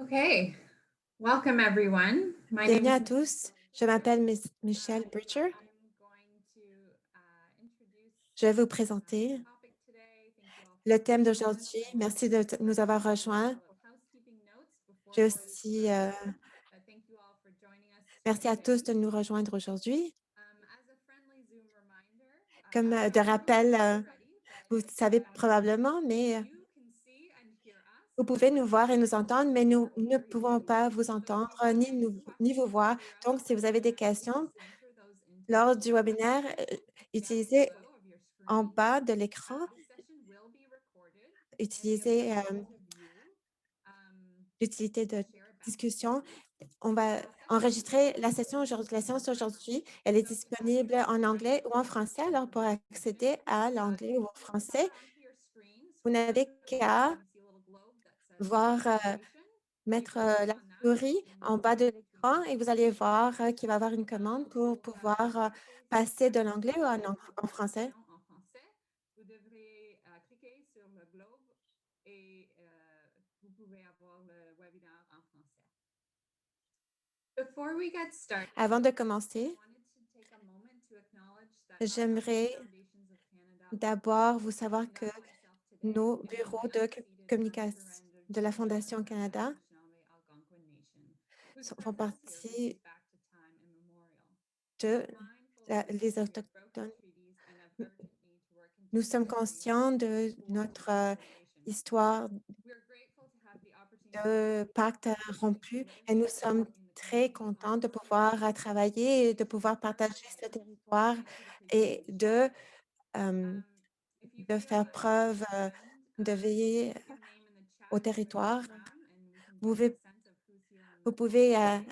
Okay, welcome everyone. My name Bienvenue is à Michelle tous. Je m'appelle Michelle and Bridger. I'm going to introduce Je vais vous the présenter topic today. Thank you all for le thème joining us. d'aujourd'hui. And Merci de nous avoir rejoints. couple housekeeping notes before J'ai we get aussi, started. Thank you all for joining us merci à tous today. de nous rejoindre aujourd'hui. As a friendly Zoom reminder, Comme de I don't know if rappel, you know already, vous but savez probablement, mais you can see and hear us, vous but pouvez nous voir et nous entendre, mais nous ne pouvons pas vous entendre if you have any ni vous questions voir. throughout Donc, the si vous avez des webinar, you can questions just enter those into the lors du chat webinaire, down utilisez below of your en screen. bas de l'écran, This session will be recorded and be utilisez available to view. l'utilité We'll de share it back with discussion. you. On va Session will be enregistrer la available session aujourd'hui. La séance aujourd'hui, elle est so to disponible access the en anglais ou en transcript of français. this Alors, pour presentation, accéder à if l'anglais ou you au go to the français, bottom of your screen, vous scroll down n'avez to the bottom, you're qu'à going to see a little globe that says voir, registration. You mettre can click la on that souris and en you'll bas be de able to l'écran et vous allez participate. voir qu'il va y avoir une commande pour pouvoir passer de l'anglais ou en français. En français. Vous devrez cliquer sur le globe et vous pouvez avoir le webinaire en français. Before we get started, Avant de I commencer, wanted to take a moment to acknowledge that our j'aimerais Foundations of Canada d'abord vous savoir and que myself today nos can bureaux be de unceded communication unsurrendered de la traditions Fondation of the Canada Anishinaabe Algonquin Nation, whose font presence here reaches partie back to time immemorial. de We're mindful of the les ways we have broken Autochtones. treaties and of urgent need to work Nous sommes continuously conscients de for notre reconciliation. histoire We're grateful to have the opportunity to de work with pacte Indigenous people rompu et living nous sommes in the très community contents on de this traditional pouvoir land. travailler et de Thank you pouvoir for working partager with ce us territoire and for the et continuation. euh, If you de feel faire that you can preuve attend, de you can veiller put your name in the au chat and we're going to territoire. go around and we can Vous get a pouvez, sense of who's here on vous the call pouvez, today.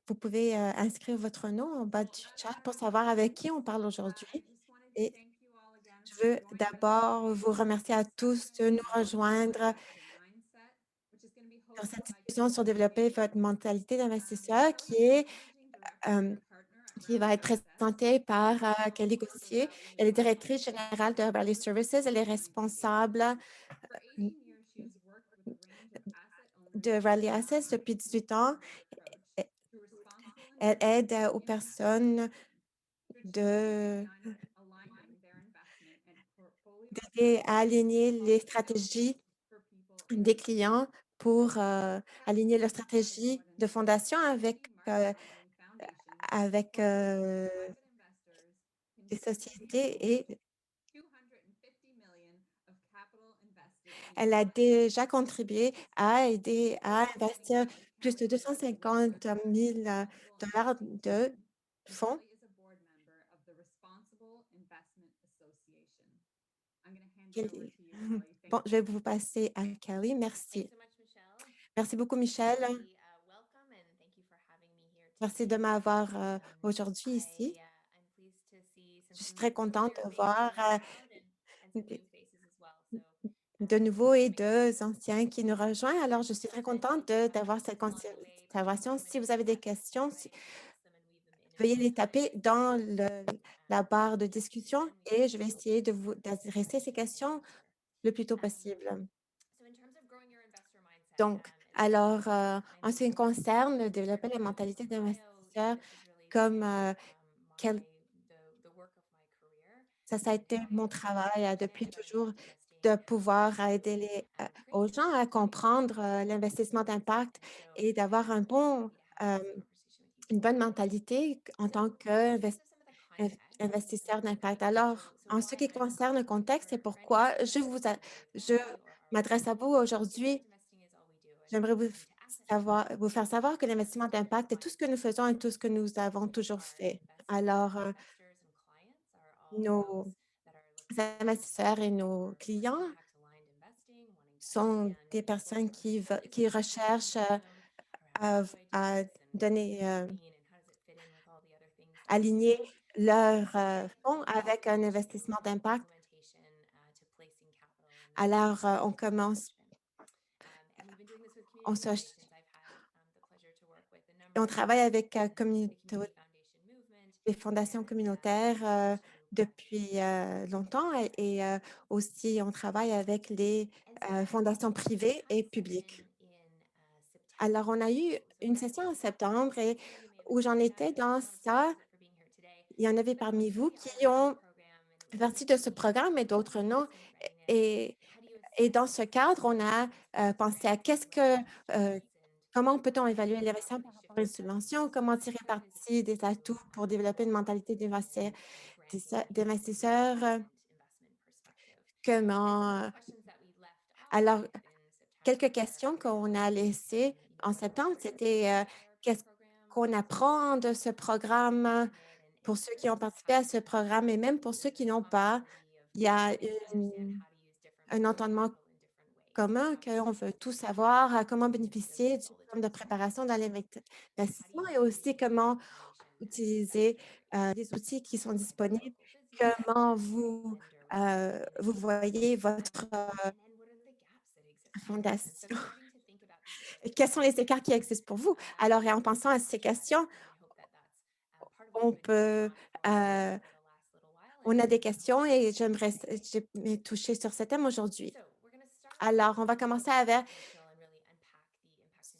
vous pouvez inscrire votre nom en bas du As chat I pour savoir remind avec you, qui on parle I aujourd'hui. just wanted to Et thank you all again je for veux joining us d'abord today vous remercier for à this tous session de nous on developing rejoindre investor mindset, which is going to be sur hosted cette by discussion sur Kelly développer votre Gates. mentalité d'investisseur Kelly is the managing director euh, and partner at qui va Rally être Assets. présentée par Kelly Also, Gauthier. Rally Elle est is the directrice managing générale de director Valley and Services. Elle est partner at Gates. responsable For 18 years, she has worked with a range of asset owners de to Rally Assets establish depuis a 18 ans. disciplined approach to responsible Elle investing aide and aux impact personnes investing to achieve goals de beyond aligning their investment and portfolio d'aider à strategies with aligner les positive outcomes stratégies for people and des communities. clients pour Kelly aligner has leur been driving stratégie more than de fondation 70 market leading foundations, avec corporates, and private investors, des contributing to sociétés over et 250 million of capital invested in elle a Canadian déjà infrastructure contribué funds. à aider à Kelly is the investir lead plus de counsel at the Board 250 of the 000 Responsible dollars Investing de Team, and fonds. Kelly is a board member of the Responsible Investment Association. I'm going to hand it over Kelly. to you, Kelly. Bon, Thank je you. vais vous passer à Kelly. Merci. Thanks so much, Michelle. Merci beaucoup, Really, Michel. welcome and thank you for having me here Merci de today. m'avoir aujourd'hui ici. I'm pleased to see some Je suis très contente familiar de faces voir in the crowd and some new faces as well. So de nouveaux et thank you. deux anciens qui nous rejoignent. Alors, je suis très And contente if you have d'avoir cette questions along the way, please conversation. put them Si into vous the avez des chat and questions, I can address them and weave them in veuillez real les time. taper dans la barre de And discussion then we et can je vais go essayer de into vous the d'adresser ces question and questions answer. le plus tôt Um, possible. so in terms of growing your investor mindset, Donc, as alors, my en ce name qui concerne développer shared la in my mentalité LinkedIn bio, d'investisseur, this is really comme been quel- the work of my career ça a and été how I mon help people travail depuis understand toujours investing de and what pouvoir to do aider create aux an gens à impact. comprendre l'investissement d'impact And so et d'avoir really happy to have euh, this conversation with you une bonne today. mentalité en tant So in terms of some of the context, qu'investisseur d'impact. Alors, so en ce why qui I'm concerne le here. contexte et For any pourquoi listeners who may je follow me or are m'adresse à vous new, aujourd'hui, impact investing is all we do, and j'aimerais we're into asset vous management. faire savoir que And l'investissement d'impact est tout ce que nous faisons et tout ce que nous avons toujours our fait. Alors, investors and clients are all nos those that are looking investisseurs et nos for clients impact aligned investing, wanting to sont understand des what personnes is qui impact recherchent investing to them, how do I do à this, and what donner, does it mean, and how does it fit in with all the other things that we do. aligner leurs Today, fonds we'll walk avec un into investissement d'impact. implementation to placing capital in Alors, investment on commence, management. And we've been doing this with on, Community se- Foundations. I've had the pleasure to work with a on number of travaille them avec in the Community Foundation movement les fondations and communautaires into depuis practice. longtemps et aussi on travaille avec les And so I fondations privées et had publiques. someone in Alors, on a eu une session en septembre et où j'en étais dans ça, il y en avait parmi vous qui ont fait partie de ce programme et d'autres non. Et, et dans ce cadre, on a pensé à comment peut-on évaluer l'investissement par rapport à une subvention, comment tirer parti des atouts pour développer une mentalité d'investisseur, comment. Alors, quelques questions qu'on a laissées en septembre, c'était qu'est-ce qu'on apprend de ce programme pour ceux qui ont participé à ce programme et même pour ceux qui n'ont pas. Il y a un entendement commun qu'on veut tous savoir comment bénéficier du programme de préparation dans l'investissement et aussi comment utiliser les outils qui sont disponibles, comment vous voyez votre fondation. Quels sont les écarts qui existent pour vous? Alors, et en pensant à ces questions, on peut, on a des questions et j'aimerais toucher sur ce thème aujourd'hui. Alors, on va commencer avec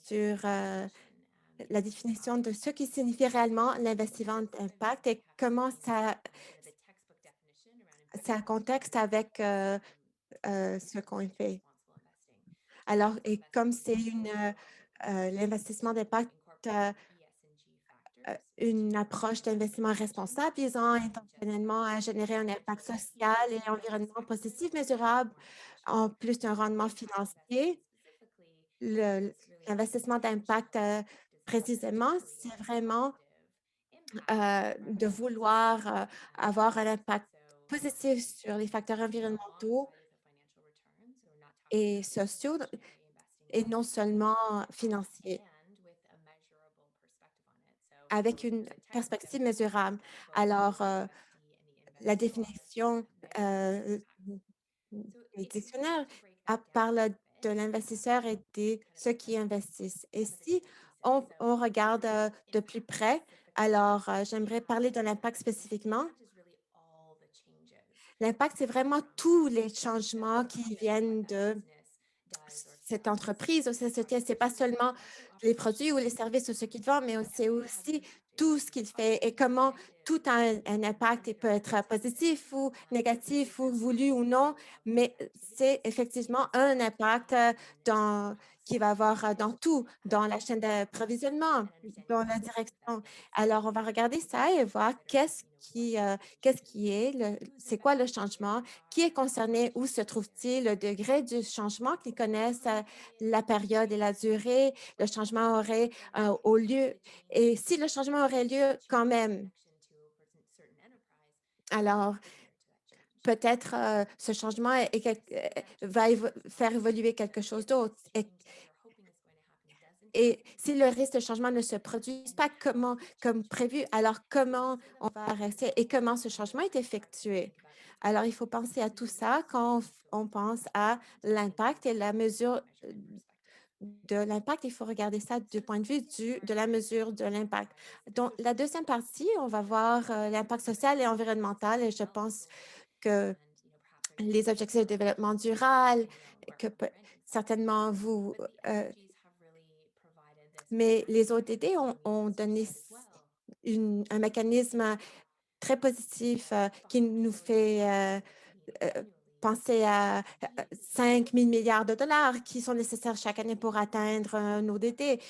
sur la définition de ce qui signifie réellement l'investissement d'impact et comment ça contexte avec ce qu'on fait. Alors, et comme c'est l'investissement d'impact, une approche d'investissement responsable visant intentionnellement à générer un impact social et environnement positif, mesurable, en plus d'un rendement financier. L'investissement d'impact, précisément, c'est vraiment de vouloir avoir un impact positif sur les facteurs environnementaux et sociaux et non seulement financiers, avec une perspective mesurable. Alors, la définition du dictionnaire parle de l'investisseur et de ceux qui investissent. Et si on regarde de plus près, alors j'aimerais parler de l'impact spécifiquement. L'impact, c'est vraiment tous les changements qui viennent de cette entreprise ou cette société. Ce n'est pas seulement les produits ou les services ou ce qu'il vend, mais c'est aussi tout ce qu'il fait et comment tout a un impact et peut être positif ou négatif ou voulu ou non, mais c'est effectivement un impact qui va avoir dans tout, dans la chaîne d'approvisionnement, dans la direction. Alors, on va regarder ça et voir qu'est-ce qui est, c'est quoi le changement, qui est concerné, où se trouve-t-il, le degré du changement, qu'ils connaissent la période et la durée, le changement aurait au lieu. Et si le changement aurait lieu quand même, alors peut-être ce changement va faire évoluer quelque chose d'autre. Et si le risque de changement ne se produit pas comme prévu, alors comment on va rester et comment ce changement est effectué? Alors, il faut penser à tout ça quand on pense à l'impact et la mesure de l'impact. Il faut regarder ça du point de vue de la mesure de l'impact. Donc, la deuxième partie, on va voir l'impact social et environnemental et je pense que les objectifs de développement durable, que certainement mais les ODD ont donné un mécanisme très positif qui nous fait penser à 5 000 milliards de dollars qui sont nécessaires chaque année pour atteindre un ODD.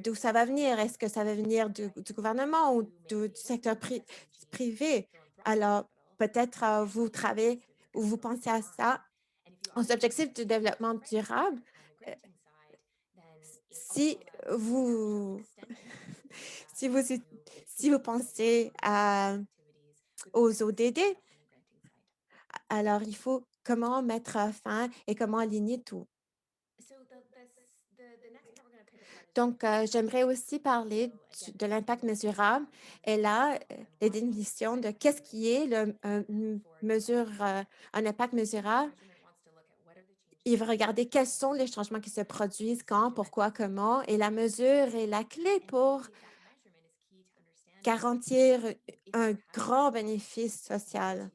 D'où ça va venir? Est-ce que ça va venir du gouvernement ou du secteur privé? Alors, peut-être vous travaillez ou vous pensez à ça aux objectifs du développement durable. euh, Si vous, si vous, ut- si vous pensez aux ODD, alors il faut comment mettre fin et comment aligner tout. Donc, j'aimerais aussi parler de l'impact mesurable et là, les définitions de qu'est-ce qui est un impact mesurable. Il va regarder quels sont les changements qui se produisent, quand, pourquoi, comment, et la mesure est la clé pour garantir un grand bénéfice social.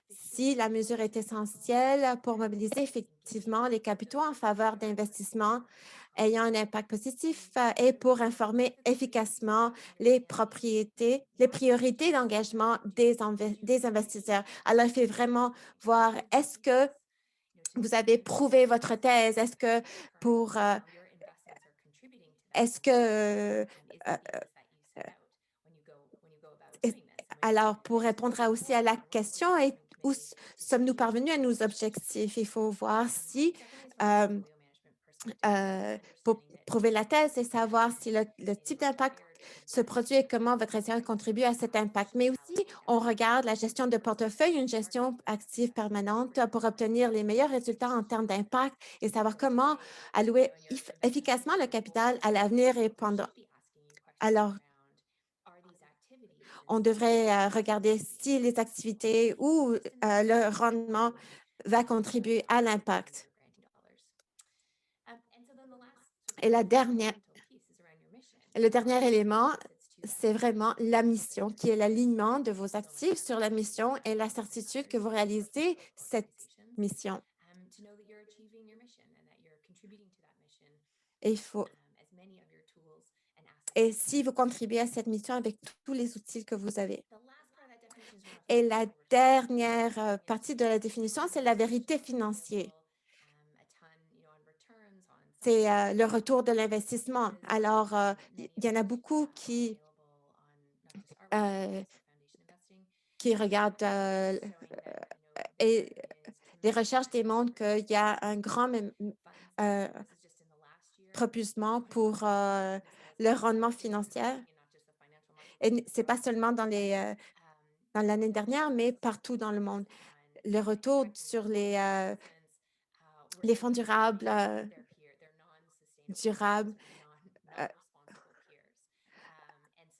Si la mesure est essentielle pour mobiliser effectivement les capitaux en faveur d'investissements ayant un impact positif et pour informer efficacement les priorités d'engagement des investisseurs. Alors, il faut vraiment voir, est-ce que vous avez prouvé votre thèse? Est-ce que pour est-ce que alors pour répondre aussi à la question, où sommes-nous parvenus à nos objectifs? Il faut voir si pour prouver la thèse et savoir si le type d'impact se produit et comment votre gestion contribue à cet impact. Mais aussi, on regarde la gestion de portefeuille, une gestion active permanente pour obtenir les meilleurs résultats en termes d'impact et savoir comment allouer efficacement le capital à l'avenir et pendant. Alors, on devrait regarder si les activités ou le rendement va contribuer à l'impact. Et le dernier élément, c'est vraiment la mission, qui est l'alignement de vos actifs sur la mission et la certitude que vous réalisez cette mission. Et si vous contribuez à cette mission avec tous les outils que vous avez. Et la dernière partie de la définition, c'est la vérité financière. C'est le retour de l'investissement. Alors, il y en a beaucoup qui regardent et les recherches démontrent qu'il y a un grand propulsement pour le rendement financier. Et ce n'est pas seulement dans l'année dernière, mais partout dans le monde. Le retour sur les fonds durables,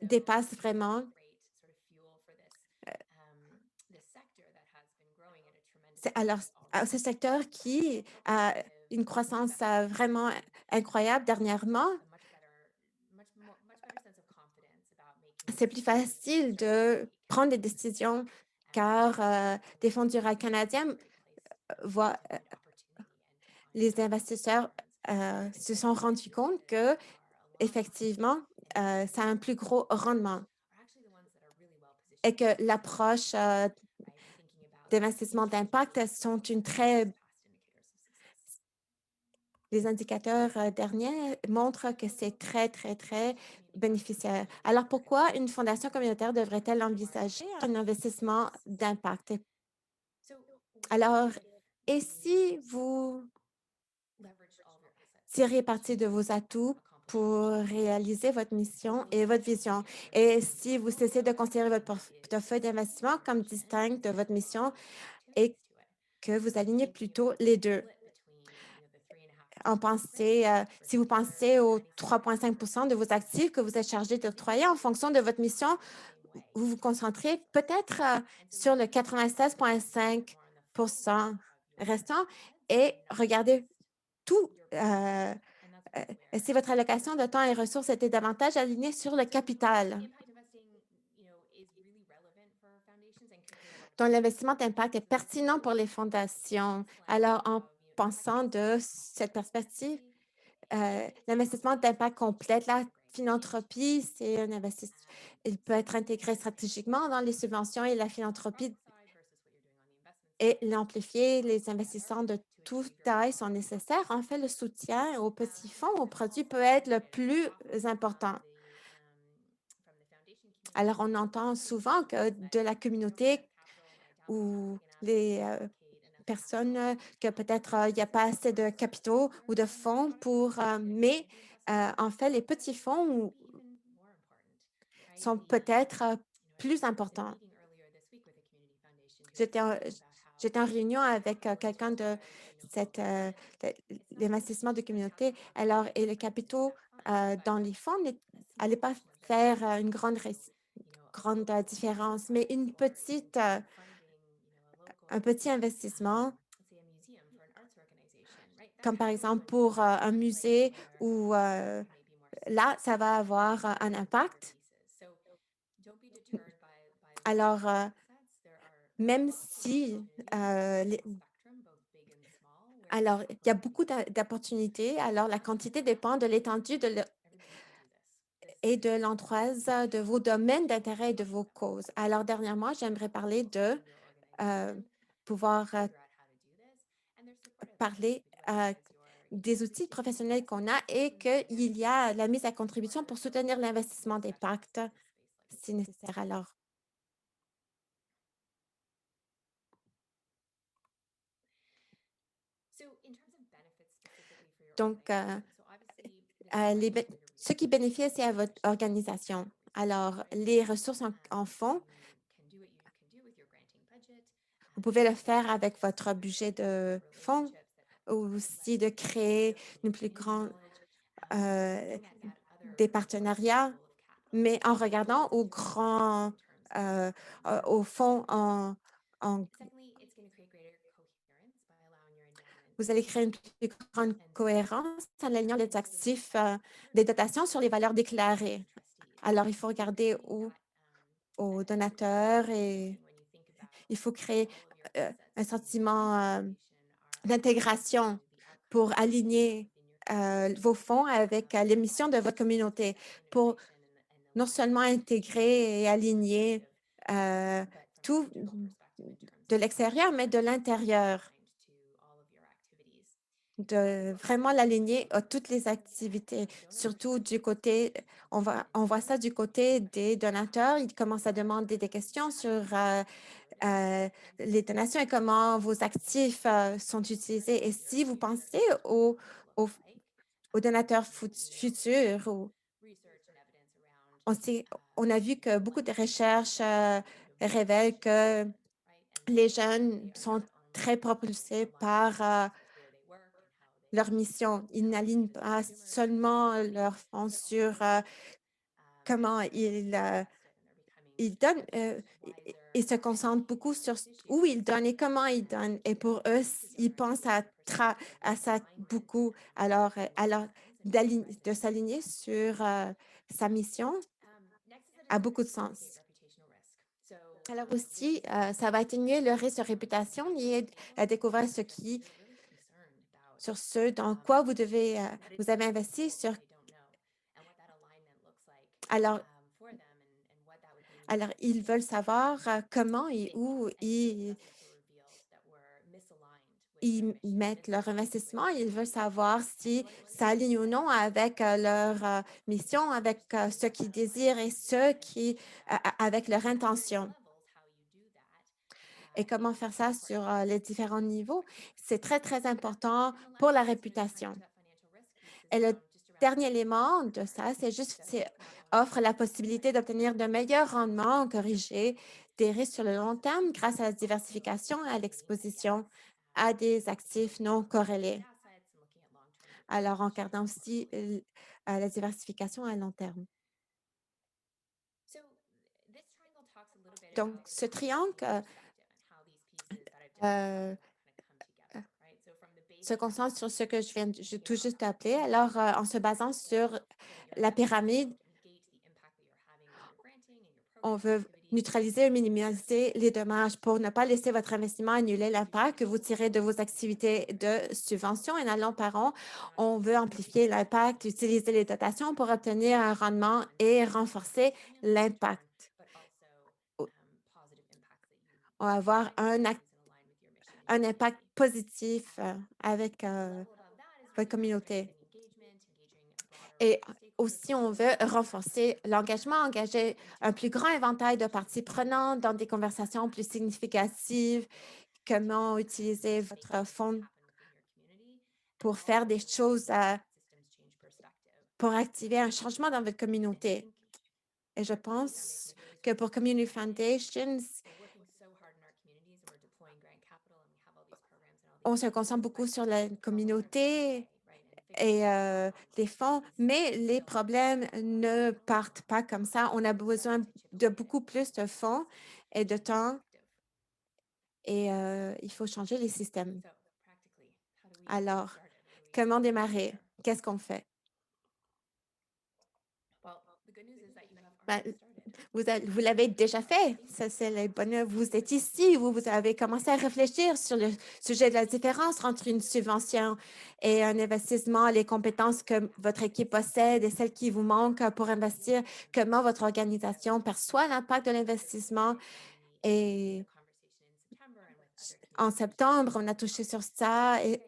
dépasse vraiment. Alors, ce secteur qui a une croissance vraiment incroyable dernièrement, c'est plus facile de prendre des décisions car des fonds durables canadiens voient les investisseurs se sont rendus compte que effectivement, ça a un plus gros rendement et que l'approche d'investissement d'impact sont les indicateurs derniers montrent que c'est très, très, très bénéficiaire. Alors, pourquoi une fondation communautaire devrait-elle envisager un investissement d'impact? Alors, et si vous tirez parti de vos atouts pour réaliser votre mission et votre vision, et si vous cessez de considérer votre portefeuille d'investissement comme distinct de votre mission et que vous alignez plutôt les deux. Si vous pensez aux 3,5 de vos actifs que vous êtes chargé d'octroyer en fonction de votre mission, vous vous concentrez peut-être sur le 96,5 restant et regardez tout. Si votre allocation de temps et ressources était davantage alignée sur le capital, dont l'investissement d'impact est pertinent pour les fondations. Alors, en pensant de cette perspective, l'investissement d'impact complète la philanthropie, c'est un investissement. Il peut être intégré stratégiquement dans les subventions et la philanthropie et l'amplifier. Les investisseurs de toute taille sont nécessaires. En fait, le soutien aux petits fonds, aux produits peut être le plus important. Alors, on entend souvent que de la communauté ou les personnes que peut-être il n'y a pas assez de capitaux ou de fonds mais en fait, les petits fonds sont peut-être plus importants. J'étais en réunion avec quelqu'un de l'investissement de communauté. Alors, et les capitaux dans les fonds n'allaient pas faire une grande différence, mais un petit investissement, comme par exemple pour un musée où là, ça va avoir un impact. Alors, même si Alors, il y a beaucoup d'opportunités. Alors, la quantité dépend de l'étendue et de l'endroise de vos domaines d'intérêt et de vos causes. Alors, dernièrement, j'aimerais parler de pouvoir parler des outils professionnels qu'on a et qu'il y a la mise à contribution pour soutenir l'investissement d'impact si nécessaire. Alors, donc, ce qui bénéficie, c'est à votre organisation. Alors, les ressources en fonds, vous pouvez le faire avec votre budget de fonds ou aussi de créer une plus grande, des partenariats, mais en regardant au fond, vous allez créer une plus grande cohérence en alignant les actifs des dotations sur les valeurs déclarées. Alors, il faut regarder aux donateurs et il faut créer un sentiment d'intégration pour aligner vos fonds avec les missions de votre communauté, pour non seulement intégrer et aligner tout de l'extérieur, mais de l'intérieur, de vraiment l'aligner à toutes les activités, surtout du côté, on voit ça du côté des donateurs. Ils commencent à demander des questions sur les donations et comment vos actifs sont utilisés. Et si vous pensez aux, aux donateurs futurs, on a vu que beaucoup de recherches révèlent que les jeunes sont très propulsés par leur mission. Ils n'alignent pas seulement leur fonds sur comment ils donnent, ils se concentrent beaucoup sur où ils donnent et comment ils donnent. Et pour eux, ils pensent à ça beaucoup. Alors de s'aligner sur sa mission a beaucoup de sens. Alors aussi, ça va atténuer le risque de réputation lié à découvrir sur ce dans quoi vous avez investi alors, alors ils veulent savoir comment et où ils mettent leur investissement. Ils veulent savoir si ça aligne ou non avec leur mission, avec ce qu'ils désirent et avec leur intention. Et comment faire ça sur les différents niveaux? C'est très, très important pour la réputation. Et le dernier élément de ça, offre la possibilité d'obtenir de meilleurs rendements en corriger des risques sur le long terme grâce à la diversification et à l'exposition à des actifs non corrélés. Alors, en regardant aussi la diversification à long terme. Donc, ce triangle se concentre sur ce que je viens tout juste d'appeler. Alors, en se basant sur la pyramide, on veut neutraliser et minimiser les dommages pour ne pas laisser votre investissement annuler l'impact que vous tirez de vos activités de subvention. Et allant par an, on veut amplifier l'impact, utiliser les dotations pour obtenir un rendement et renforcer l'impact. On va avoir un impact positif avec votre communauté. Et aussi, on veut renforcer l'engagement, engager un plus grand éventail de parties prenantes dans des conversations plus significatives, comment utiliser votre fonds pour faire des choses, pour activer un changement dans votre communauté. Et je pense que pour Community Foundations, on se concentre beaucoup sur la communauté et les fonds, mais les problèmes ne partent pas comme ça. On a besoin de beaucoup plus de fonds et de temps et il faut changer les systèmes. Alors, comment démarrer? Qu'est-ce qu'on fait? Ben, Vous l'avez déjà fait. Ça, c'est le bonheur. Vous êtes ici, vous avez commencé à réfléchir sur le sujet de la différence entre une subvention et un investissement, les compétences que votre équipe possède et celles qui vous manquent pour investir, comment votre organisation perçoit l'impact de l'investissement. Et en septembre, on a touché sur ça et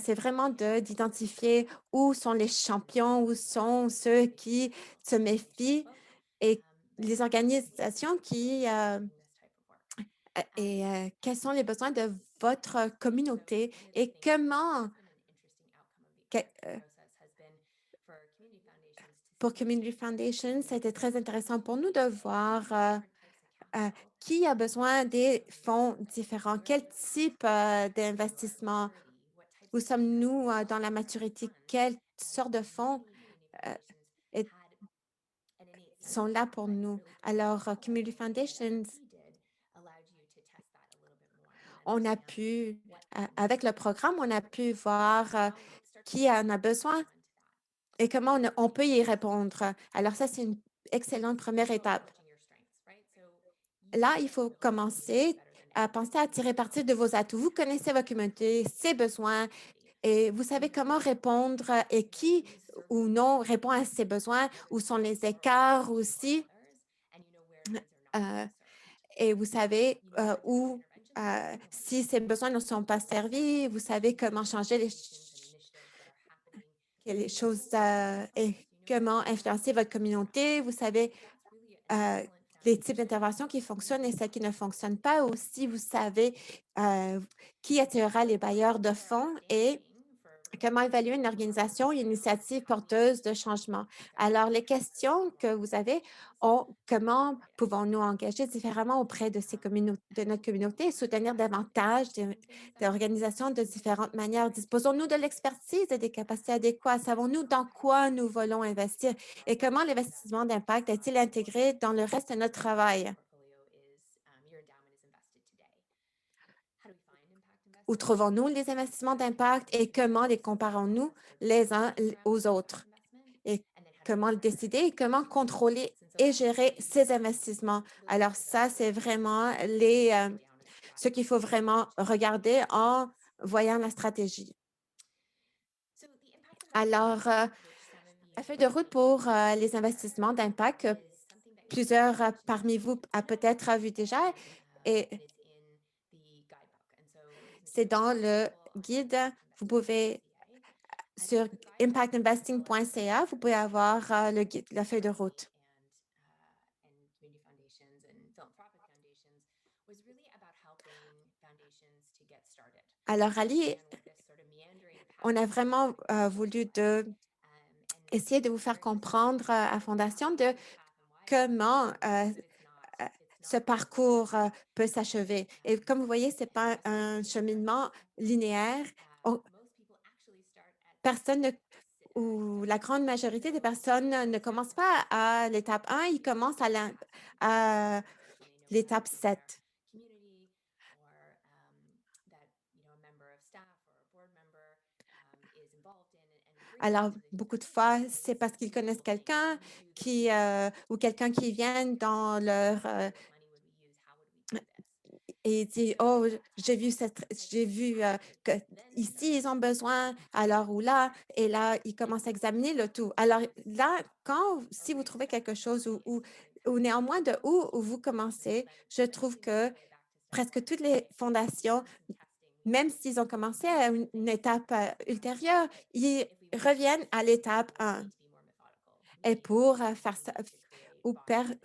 c'est vraiment d'identifier où sont les champions, où sont ceux qui se méfient et les organisations quels sont les besoins de votre communauté et comment, pour Community Foundation, c'était très intéressant pour nous de voir qui a besoin des fonds différents, quel type d'investissement, où sommes-nous dans la maturité, quelle sorte de fonds est- sont là pour nous. Alors, Community Foundations, on a pu, avec le programme, on a pu voir qui en a besoin et comment on peut y répondre. Alors, ça, c'est une excellente première étape. Là, il faut commencer à penser à tirer parti de vos atouts. Vous connaissez votre communauté, ses besoins et vous savez comment répondre et qui ou non répond à ses besoins, où sont les écarts aussi. Et vous savez où, si ces besoins ne sont pas servis, vous savez comment changer les choses et comment influencer votre communauté. Vous savez les types d'interventions qui fonctionnent et celles qui ne fonctionnent pas. Aussi, vous savez qui attirera les bailleurs de fonds et comment évaluer une organisation, une initiative porteuse de changement. Alors, les questions que vous avez comment pouvons-nous engager différemment auprès de notre communauté et soutenir davantage des organisations de différentes manières? Disposons-nous de l'expertise et des capacités adéquates? Savons-nous dans quoi nous voulons investir et comment l'investissement d'impact est-il intégré dans le reste de notre travail? Où trouvons-nous les investissements d'impact et comment les comparons-nous les uns aux autres? Et comment le décider et comment contrôler et gérer ces investissements? Alors ça, c'est vraiment ce qu'il faut vraiment regarder en voyant la stratégie. Alors, la feuille de route pour les investissements d'impact, plusieurs parmi vous a peut-être vu déjà, et c'est dans le guide. Vous pouvez, sur impactinvesting.ca, vous pouvez avoir le guide, la feuille de route. Alors, Ali, on a vraiment voulu essayer de vous faire comprendre à Fondation de comment ce parcours peut s'achever. Et comme vous voyez, ce n'est pas un cheminement linéaire. Ou la grande majorité des personnes ne commencent pas à l'étape 1, ils commencent à l'étape 7. Alors, beaucoup de fois, c'est parce qu'ils connaissent quelqu'un ou quelqu'un qui vient dans leur et dit, oh, j'ai vu que ici ils ont besoin, alors ou là, et là ils commencent à examiner le tout. Alors là, si vous trouvez quelque chose ou néanmoins de où vous commencez, je trouve que presque toutes les fondations, même s'ils ont commencé à une étape ultérieure, ils reviennent à l'étape 1. Et pour faire ça,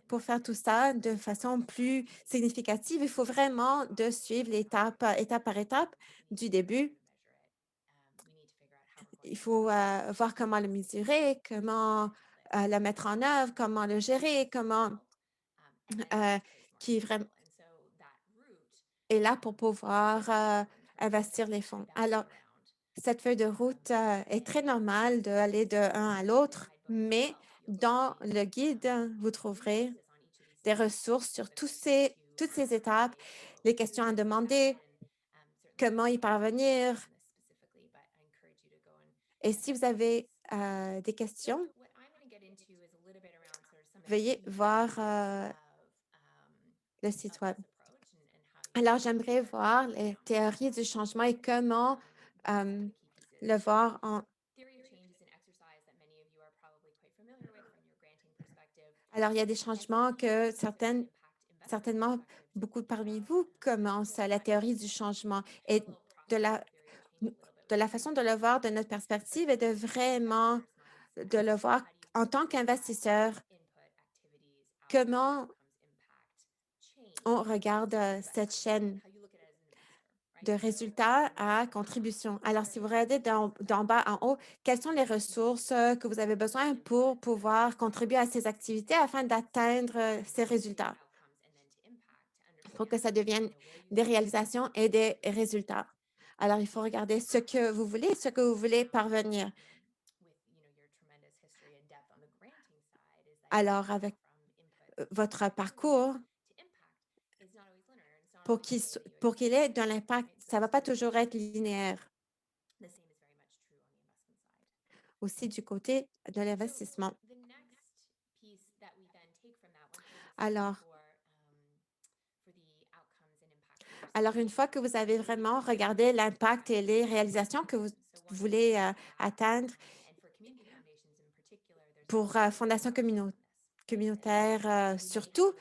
pour faire tout ça de façon plus significative, il faut vraiment de suivre l'étape étape par étape du début. Il faut voir comment le mesurer, comment le mettre en œuvre, comment le gérer, comment qui vraiment est là pour pouvoir investir les fonds. Alors, cette feuille de route est très normale d'aller d'un à l'autre, mais dans le guide, vous trouverez des ressources sur toutes ces étapes, les questions à demander, comment y parvenir. Et si vous avez des questions, veuillez voir le site Web. Alors, j'aimerais voir les théories du changement et comment le voir en... Alors, il y a des changements que certainement, beaucoup parmi vous commencent la théorie du changement et de la façon de le voir de notre perspective et de vraiment de le voir en tant qu'investisseur, comment on regarde cette chaîne de résultats à contribution. Alors, si vous regardez d'en bas en haut, quelles sont les ressources que vous avez besoin pour pouvoir contribuer à ces activités afin d'atteindre ces résultats, pour que ça devienne des réalisations et des résultats. Alors, il faut regarder ce que vous voulez parvenir. Alors, avec votre parcours, pour qu'il ait de l'impact, ça ne va pas toujours être linéaire. Aussi du côté de l'investissement. Alors, une fois que vous avez vraiment regardé l'impact et les réalisations que vous voulez atteindre pour fondations communautaires, surtout,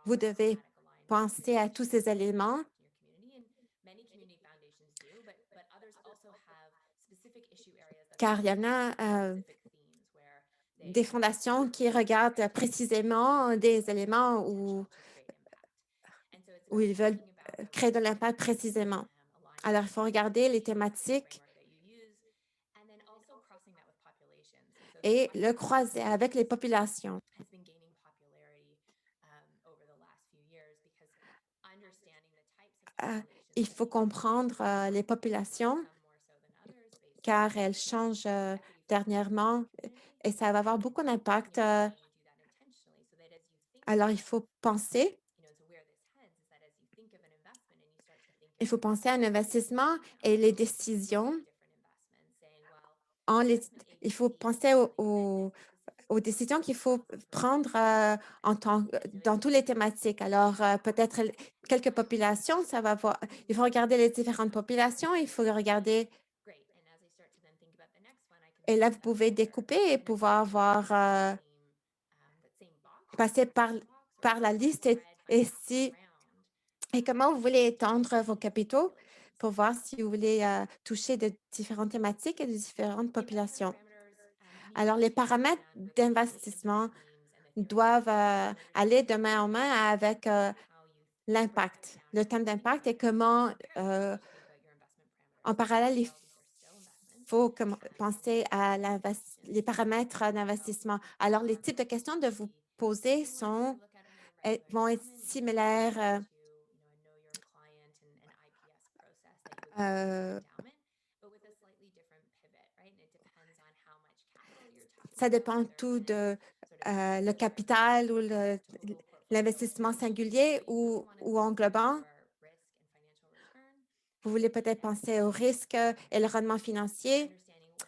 vous devez penser à tous ces éléments. Car il y en a des fondations qui regardent précisément des éléments où ils veulent créer de l'impact précisément. Alors, il faut regarder les thématiques et le croiser avec les populations. Il faut comprendre les populations car elles changent dernièrement et ça va avoir beaucoup d'impact. Alors, il faut penser à un investissement et les décisions. Il faut penser aux décisions qu'il faut prendre dans toutes les thématiques. Alors, peut-être quelques populations, il faut regarder les différentes populations, il faut regarder. Et là, vous pouvez découper et pouvoir passer par la liste et comment vous voulez étendre vos capitaux pour voir si vous voulez toucher de différentes thématiques et de différentes populations. Alors, les paramètres d'investissement doivent aller de main en main avec l'impact, le thème d'impact et comment, en parallèle, il faut penser à les paramètres d'investissement. Alors, les types de questions de vous poser vont être similaires. Ça dépend tout de le capital ou l'investissement singulier ou englobant. Vous voulez peut-être penser au risque et le rendement financier,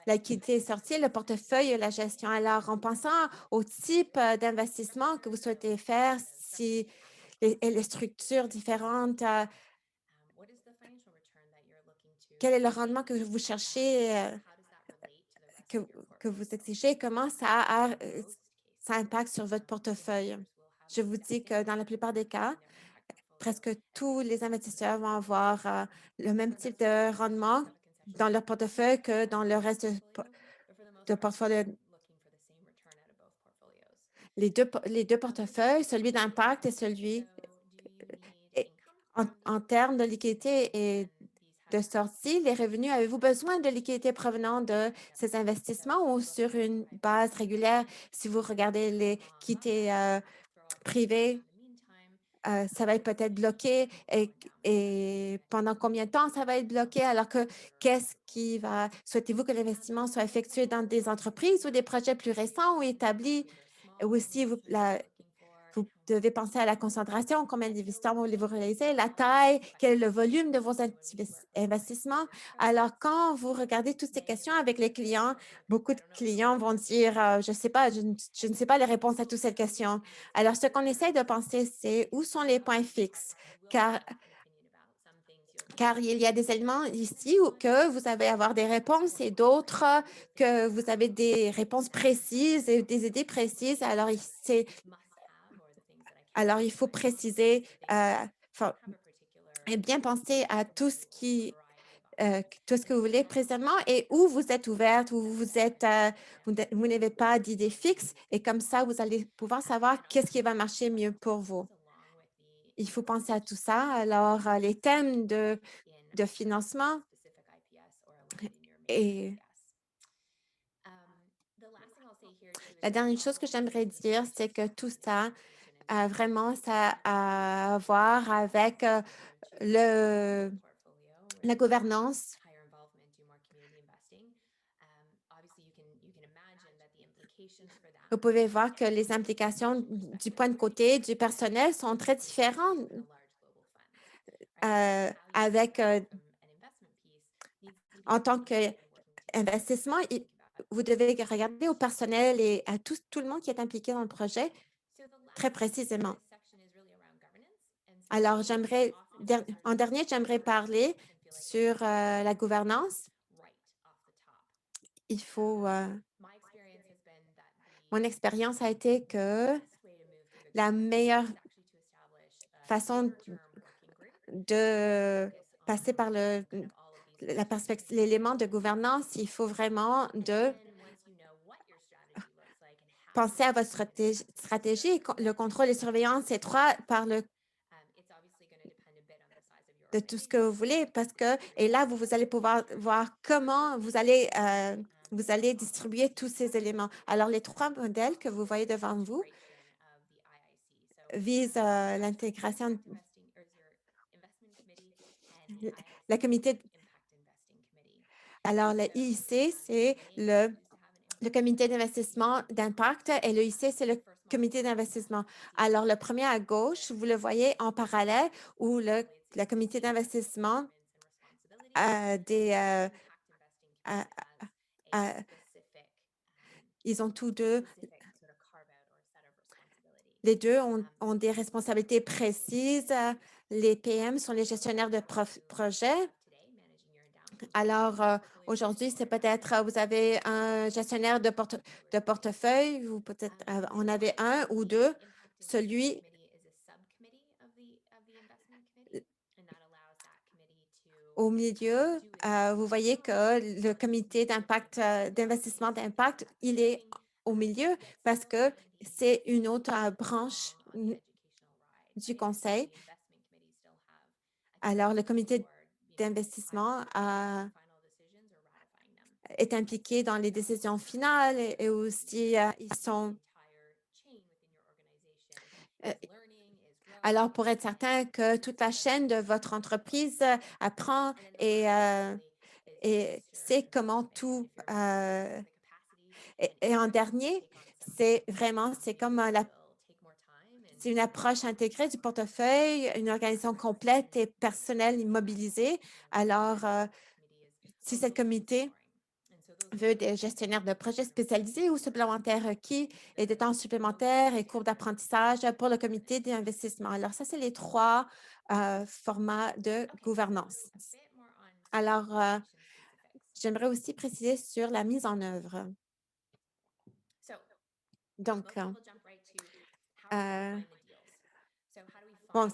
la liquidité et sortie, le portefeuille et la gestion. Alors, en pensant au type d'investissement que vous souhaitez faire, et les structures différentes, quel est le rendement que vous cherchez, que vous exigez, comment ça impacte sur votre portefeuille. Je vous dis que dans la plupart des cas, presque tous les investisseurs vont avoir le même type de rendement dans leur portefeuille que dans le reste de portefeuille. Les deux portefeuilles, celui d'impact et celui en termes de liquidité et de sortie, les revenus, avez-vous besoin de liquidité provenant de ces investissements ou sur une base régulière? Si vous regardez les liquidités privées, ça va être peut-être bloqué et pendant combien de temps ça va être bloqué? Alors que souhaitez-vous que l'investissement soit effectué dans des entreprises ou des projets plus récents ou établis? Ou aussi, Vous devez penser à la concentration, combien d'investisseurs voulez-vous réaliser, la taille, quel est le volume de vos investissements. Alors, quand vous regardez toutes ces questions avec les clients, beaucoup de clients vont dire, je ne sais pas, je ne sais pas les réponses à toutes ces questions. Alors, ce qu'on essaie de penser, c'est où sont les points fixes, car il y a des éléments ici que vous allez avoir des réponses et d'autres que vous avez des réponses précises et des idées précises. Alors, il faut préciser et bien penser à tout ce que vous voulez présentement et où vous êtes ouverte, où vous n'avez pas d'idée fixe et comme ça, vous allez pouvoir savoir qu'est-ce qui va marcher mieux pour vous. Il faut penser à tout ça. Alors, les thèmes de financement et la dernière chose que j'aimerais dire, c'est que tout ça, vraiment, ça a à voir avec la gouvernance. Vous pouvez voir que les implications du point de côté du personnel sont très différentes en tant qu'investissement. Vous devez regarder au personnel et à tout le monde qui est impliqué dans le projet très précisément. Alors, en dernier, j'aimerais parler sur la gouvernance. Mon expérience a été que la meilleure façon de passer par l'élément de gouvernance, il faut vraiment de penser à votre stratégie. Le contrôle et surveillance étroit par de tout ce que vous voulez et là, vous allez pouvoir voir comment vous allez distribuer tous ces éléments. Alors, les 3 modèles que vous voyez devant vous visent l'intégration, le comité. Alors, le IIC, c'est le comité d'investissement d'impact et le IC, c'est le comité d'investissement. Alors, le premier à gauche, vous le voyez en parallèle où le comité d'investissement ils ont tous deux, les deux ont des responsabilités précises. Les PM sont les gestionnaires de projets. Alors, aujourd'hui, c'est peut-être, vous avez un gestionnaire de portefeuille, ou peut-être en avez un ou deux. Celui au milieu, vous voyez que le comité d'investissement d'impact, il est au milieu parce que c'est une autre branche du conseil. Alors, le comité d'investissement est impliqué dans les décisions finales et aussi ils sont. Alors, pour être certain que toute la chaîne de votre entreprise apprend et sait comment tout. Et en dernier, c'est comme c'est une approche intégrée du portefeuille, une organisation complète et personnelle immobilisée. Alors, si ce comité veut des gestionnaires de projets spécialisés ou supplémentaires requis et des temps supplémentaires et cours d'apprentissage pour le comité d'investissement. Alors, ça, c'est les 3 formats de gouvernance. Alors, j'aimerais aussi préciser sur la mise en œuvre. Donc,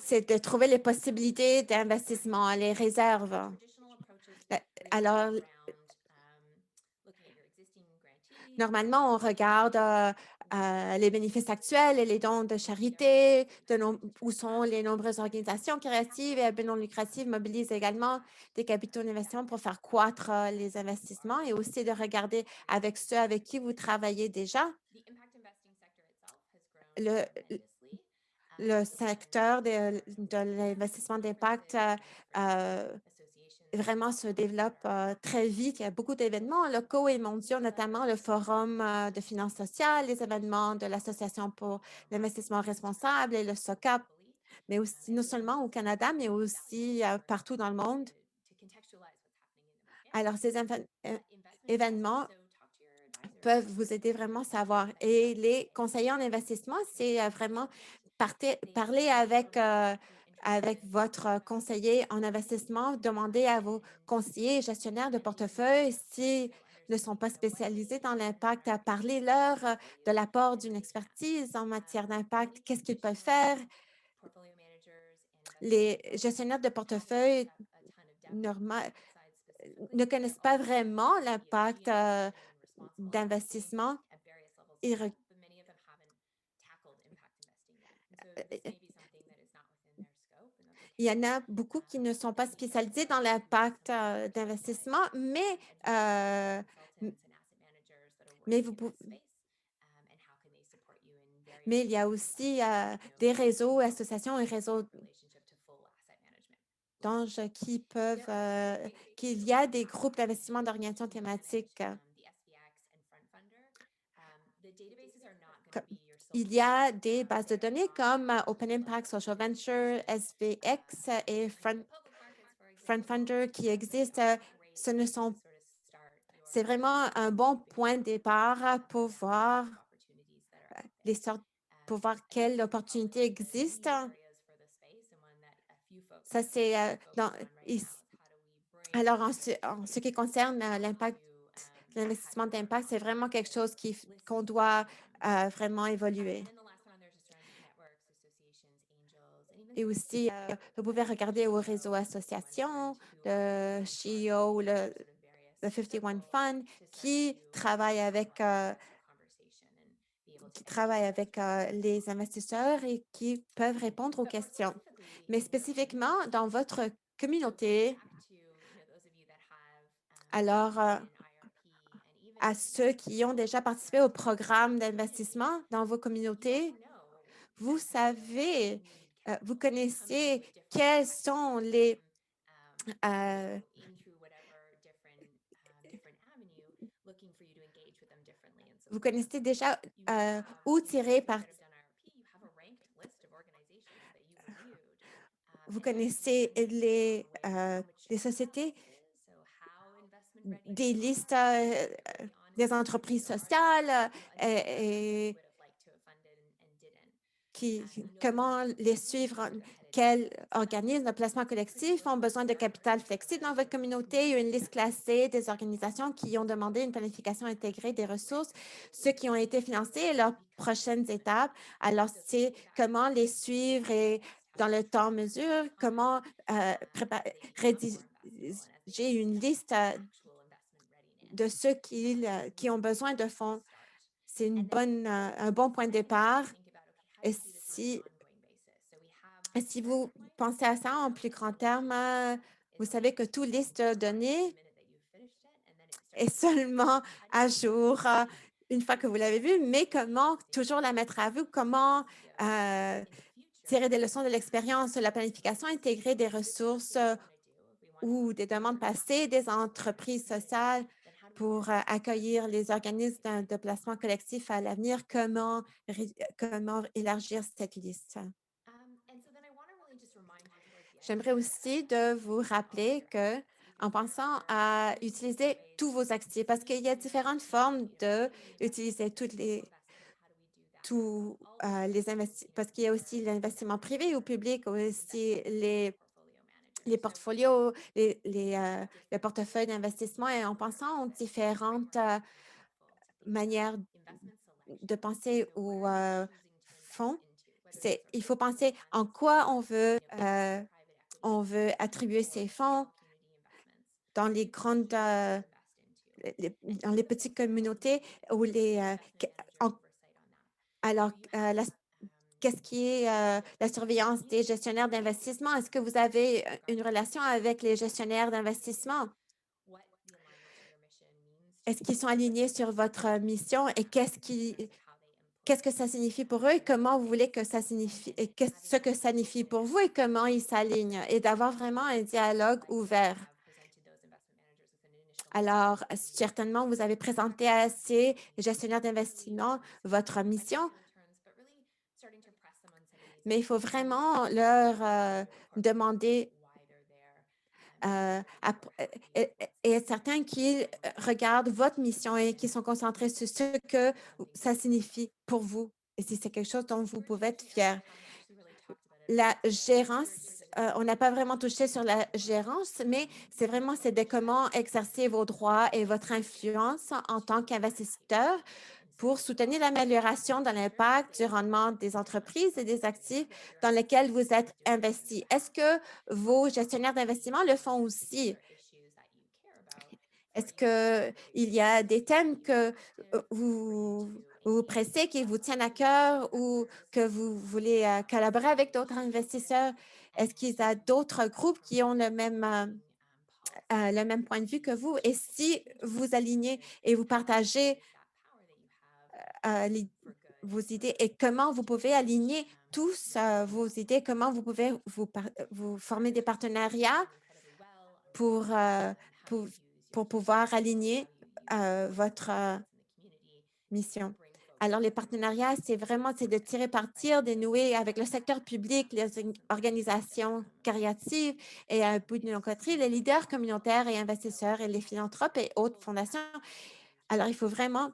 c'est de trouver les possibilités d'investissement, les réserves. Alors, normalement, on regarde les bénéfices actuels et les dons de charité, où sont les nombreuses organisations créatives et à but non lucratif mobilisent également des capitaux d'investissement pour faire croître les investissements et aussi de regarder avec ceux avec qui vous travaillez déjà. Le secteur de l'investissement d'impact vraiment se développe très vite. Il y a beaucoup d'événements locaux et mondiaux, notamment le Forum de finances sociales, les événements de l'Association pour l'investissement responsable et le SOCAP, mais aussi non seulement au Canada, mais aussi partout dans le monde. Alors, ces événements peuvent vous aider vraiment à savoir. Et les conseillers en investissement, c'est vraiment parler avec votre conseiller en investissement, demander à vos conseillers et gestionnaires de portefeuille s'ils ne sont pas spécialisés dans l'impact, à parler leur de l'apport d'une expertise en matière d'impact, qu'est-ce qu'ils peuvent faire. Les gestionnaires de portefeuille ne connaissent pas vraiment l'impact d'investissement. Ils Il y en a beaucoup qui ne sont pas spécialisés dans l'impact d'investissement, mais mais il y a aussi des réseaux, associations et réseaux d'anges qui qu'il y a des groupes d'investissement d'orientation thématique. Il y a des bases de données comme Open Impact, Social Venture, SVX et FrontFunder qui existent. C'est vraiment un bon point de départ pour voir pour voir quelles opportunités existent. Ça, c'est alors, en ce qui concerne l'investissement d'impact, c'est vraiment quelque chose qu'on doit vraiment évoluer. Et aussi, vous pouvez regarder au réseau association, le SHIO ou le 51 Fund qui travaille avec les investisseurs et qui peuvent répondre aux questions. Mais spécifiquement, dans votre communauté, alors à ceux qui ont déjà participé au programme d'investissement dans vos communautés, vous savez, vous connaissez quels sont vous connaissez déjà où tirer vous connaissez les sociétés, des listes des entreprises sociales et comment les suivre, quels organismes de placement collectif ont besoin de capital flexible dans votre communauté, une liste classée des organisations qui ont demandé une planification intégrée des ressources, ceux qui ont été financés et leurs prochaines étapes. Alors, c'est comment les suivre et dans le temps mesure, comment rédiger une liste de ceux qui ont besoin de fonds. C'est un bon point de départ. Et si vous pensez à ça en plus grand terme, vous savez que toute liste de données est seulement à jour une fois que vous l'avez vue, mais comment toujours la mettre à vous, comment tirer des leçons de l'expérience, la planification, intégrer des ressources ou des demandes passées des entreprises sociales pour accueillir les organismes de placement collectif à l'avenir, comment élargir cette liste. J'aimerais aussi de vous rappeler que en pensant à utiliser tous vos actifs, parce qu'il y a différentes formes d'utiliser tous les investissements, parce qu'il y a aussi l'investissement privé ou public, aussi les portfolios, le portefeuille d'investissement et en pensant aux différentes manières de penser aux fonds, il faut penser en quoi on veut attribuer ces fonds dans les dans les petites communautés ou qu'est-ce qui est la surveillance des gestionnaires d'investissement? Est-ce que vous avez une relation avec les gestionnaires d'investissement? Est-ce qu'ils sont alignés sur votre mission et qu'est-ce que ça signifie pour eux et comment vous voulez que ça signifie et ce que ça signifie pour vous et comment ils s'alignent et d'avoir vraiment un dialogue ouvert. Alors, certainement, vous avez présenté à ces gestionnaires d'investissement votre mission, mais il faut vraiment leur demander et être certain qu'ils regardent votre mission et qu'ils sont concentrés sur ce que ça signifie pour vous et si c'est quelque chose dont vous pouvez être fier. La gérance, on n'a pas vraiment touché sur la gérance, mais c'est de comment exercer vos droits et votre influence en tant qu'investisseur pour soutenir l'amélioration de l'impact du rendement des entreprises et des actifs dans lesquels vous êtes investi. Est-ce que vos gestionnaires d'investissement le font aussi? Est-ce qu'il y a des thèmes que vous pressez, qui vous tiennent à cœur ou que vous voulez collaborer avec d'autres investisseurs? Est-ce qu'il y a d'autres groupes qui ont le même point de vue que vous? Et si vous alignez et vous partagez vos idées et comment vous pouvez aligner tous vos idées, comment vous pouvez vous former des partenariats pour, pour, pour pouvoir aligner votre mission. Alors, les partenariats, c'est de tirer partir, de nouer avec le secteur public, les organisations créatives et à bout de nos côtés, les leaders communautaires et investisseurs et les philanthropes et autres fondations. Alors, il faut vraiment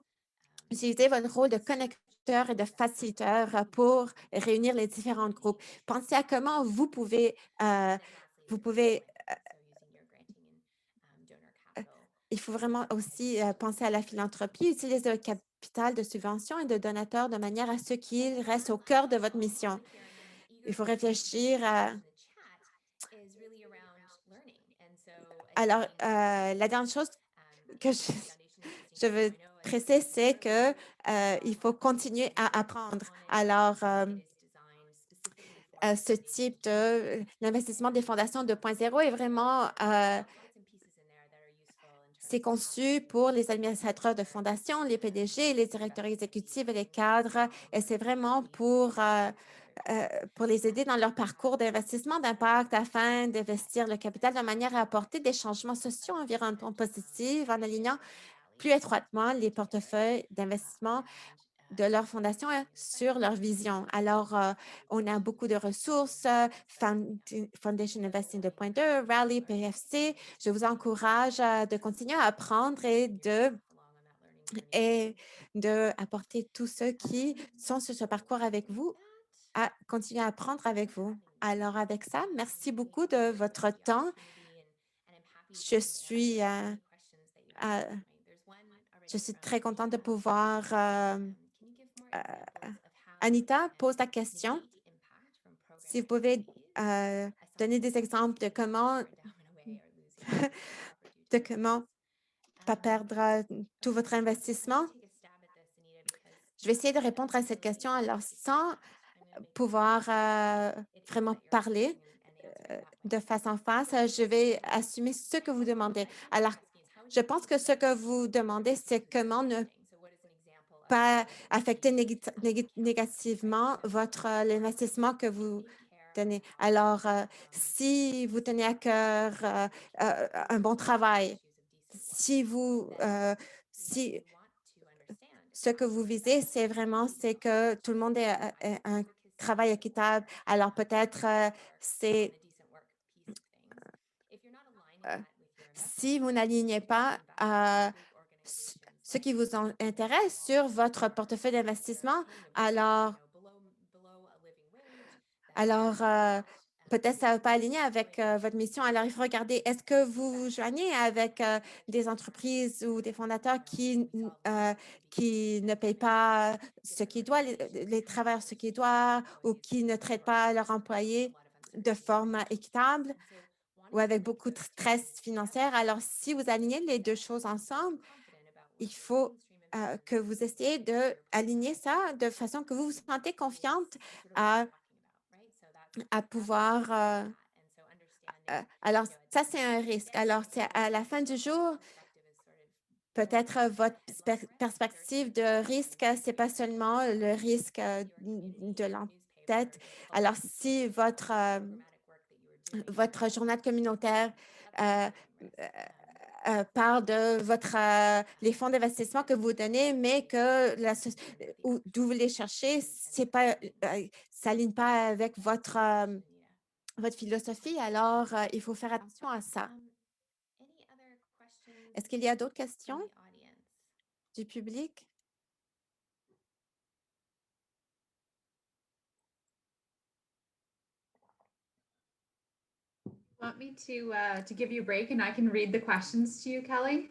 utiliser votre rôle de connecteur et de facilitateur pour réunir les différents groupes. Pensez à comment il faut vraiment aussi penser à la philanthropie, utiliser le capital de subvention et de donateurs de manière à ce qu'il reste au cœur de votre mission. Il faut réfléchir à... Alors, la dernière chose que je veux presser, c'est que il faut continuer à apprendre. Alors, ce type l'investissement des fondations 2.0 est vraiment c'est conçu pour les administrateurs de fondations, les PDG, les directeurs exécutifs et les cadres. Et c'est vraiment pour les aider dans leur parcours d'investissement d'impact afin d'investir le capital de manière à apporter des changements sociaux environnementaux positifs en alignant plus étroitement les portefeuilles d'investissement de leur fondation sur leur vision. Alors, on a beaucoup de ressources, Foundation Investing 2.2, Rally, PFC. Je vous encourage de continuer à apprendre et apporter tous ceux qui sont sur ce parcours avec vous à continuer à apprendre avec vous. Alors, avec ça, merci beaucoup de votre temps. Je suis, je suis très contente de pouvoir Anita pose la question. Si vous pouvez donner des exemples de comment pas perdre tout votre investissement. Je vais essayer de répondre à cette question alors sans pouvoir vraiment parler de face en face. Je vais assumer ce que vous demandez. Alors, je pense que ce que vous demandez, c'est comment ne pas affecter négativement l'investissement que vous donnez. Alors, si vous tenez à cœur un bon travail, si ce que vous visez, c'est que tout le monde ait un travail équitable. Alors, peut-être c'est si vous n'alignez pas ce qui vous intéresse sur votre portefeuille d'investissement, alors peut-être ça ne va pas aligner avec votre mission. Alors, il faut regarder, est-ce que vous vous joignez avec des entreprises ou des fondateurs qui ne payent pas ce qu'ils doivent, les travailleurs ce qu'ils doivent ou qui ne traitent pas leurs employés de forme équitable ou avec beaucoup de stress financier. Alors, si vous alignez les deux choses ensemble, il faut que vous essayez d'aligner ça de façon que vous vous sentez confiante à pouvoir. Alors, ça, c'est un risque. Alors, c'est à la fin du jour, peut-être votre perspective de risque, c'est pas seulement le risque de l'entête. Alors, si votre journal communautaire parle de les fonds d'investissement que vous donnez, mais que d'où vous les cherchez, c'est pas, s'aligne pas avec votre philosophie. Alors, il faut faire attention à ça. Any other questions Est-ce qu'il y a d'autres questions from the audience? du public? Want me to give you a break and I can read the questions to you, Kelly?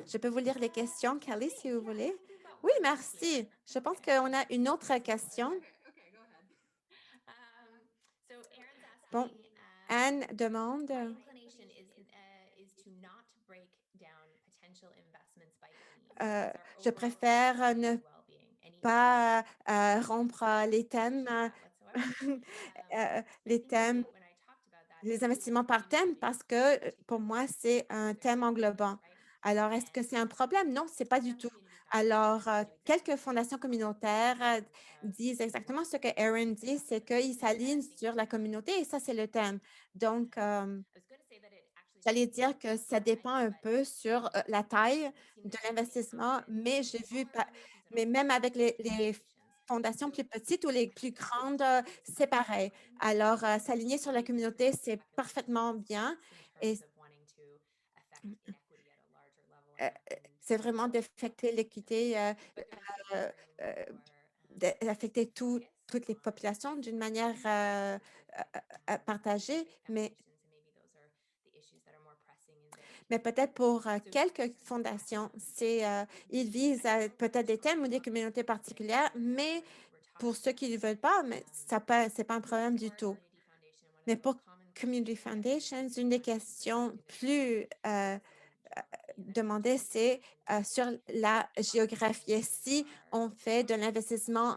Je peux vous lire les questions, Kelly, si vous voulez. Yeah, I think we've got Oui, one more merci. here. Je pense Okay. qu'on a une autre question. Okay, go ahead. So Aaron's Bon, asking, Anne demande, my inclination is to not break down potential investments by theme. Euh, as our je overall préfère strategy ne is well-being. Any pas rompre les thèmes, whatsoever? les I think thèmes, when I talked about that, les it was investissements par community thème, parce que pour moi, c'est un thème englobant. Alors, est-ce que c'est un problème? Non, c'est pas du tout. Alors, quelques fondations communautaires disent exactement ce que Aaron dit, c'est qu'ils s'alignent sur la communauté et ça, c'est le thème. Donc, j'allais dire que ça dépend un peu sur la taille de l'investissement, mais j'ai vu, mais même avec les fondations plus petites ou les plus grandes, c'est pareil. Alors, s'aligner sur la communauté, c'est parfaitement bien et c'est vraiment d'affecter l'équité, d'affecter toutes les populations d'une manière partagée, mais peut-être pour quelques fondations, ils visent peut-être des thèmes ou des communautés particulières, mais pour ceux qui ne veulent pas, mais ce n'est pas un problème du tout. Mais pour Community Foundations, une des questions plus demandées, c'est sur la géographie. Si on fait de l'investissement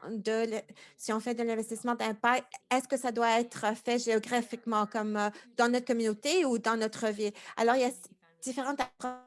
d'impact, est-ce que ça doit être fait géographiquement, comme dans notre communauté ou dans notre ville? Alors, il y a différentes approches